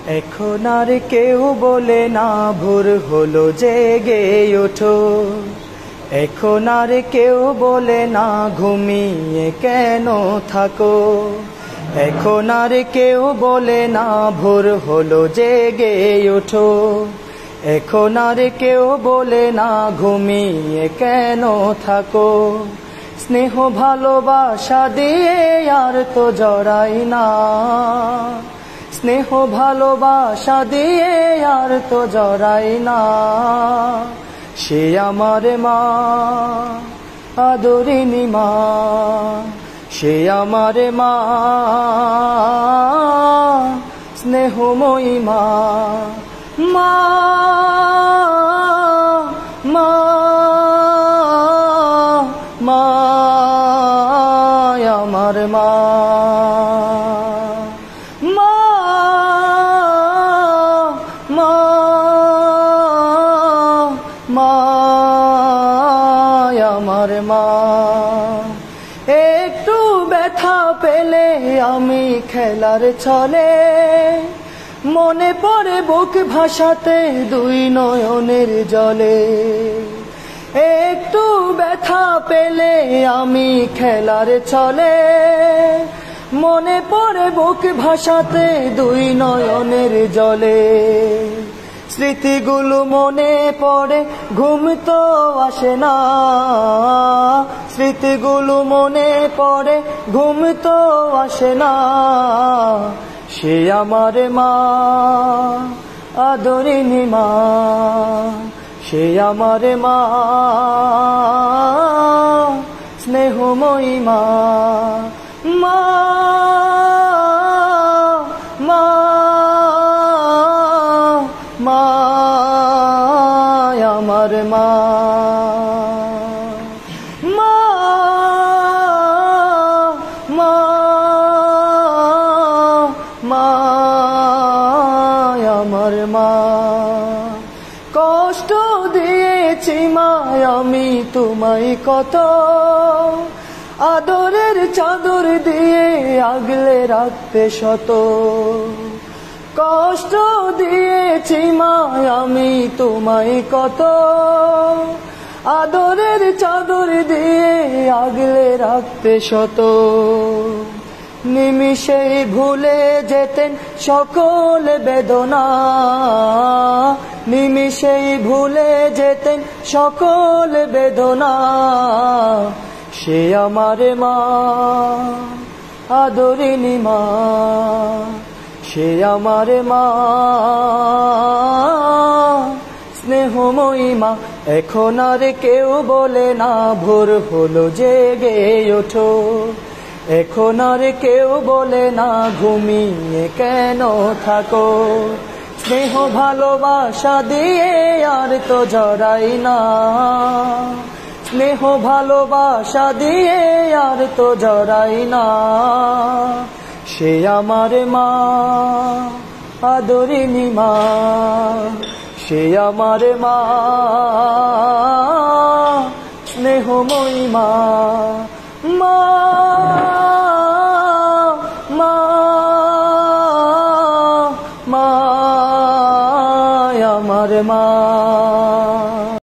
এখন আর কেউ বলে না ভোর হলো জেগে ওঠো, এখন আর কেউ বলে না ঘুমিয়ে কেন থাকো, এখন আর কেউ বলে না ভোর হলো জেগে ওঠো, এখন আর কেউ বলে না ঘুমিয়ে কেন থাকো। স্নেহ ভালোবাসা দিয়ে আর তো জড়াই না, স্নেহ ভালোবাসা দিয়ে আর তো জড়াই না। সে আমার মা, আদরিনী মা, সে আমার মা, স্নেহময়ী মা। মা মা মা আমার মা, মা মা মা আমার মা। একটু ব্যথা পেলে আমি খেলার ছলে মনে পড়ে বুক ভাসাতে দুই নয়নের জলে। একটু ব্যথা পেলে আমি খেলার ছলে মনে পড়ে বুক ভাসাতে দুই নয়নের জলে। স্মৃতিগুলো মনে পড়ে ঘুম তো আসে না, স্মৃতিগুলো মনে পড়ে ঘুম তো আসে না। সে আমার মা, আদরিনী মা, সে আমার মা, স্নেহময়ী মা। মা মা মা আমার মা, মা মা মা আমার মা। কষ্ট দিয়েছি মা আমি তোমায় কত, আদরের চাদর দিয়ে আগলে রাখতে শত। কষ্ট দিয়েছি মা আমি তোমায় কত, আদরের চাদর দিয়ে আগলে রাখতে শত। নিমিষেই ভুলে যেতেন সকল বেদনা, নিমিষেই ভুলে যেতেন সকল বেদনা। সে আমার মা, আদরিনী মা, সে আমার মা, স্নেহময়ী মা। এখন আর কেউ বলে না ভোর হলো জেগে ওঠো, এখন আর কেউ বলে না ঘুমিয়ে কেন থাকো। স্নেহ ভালোবাসা দিয়ে আর তো জড়াই না, স্নেহ ভালোবাসা দিয়ে আর তো জড়াই না। সে আমার মা, আদরিনী মা, সে আমার মা, স্নেহময়ী মা। মা মা মা আমার মা।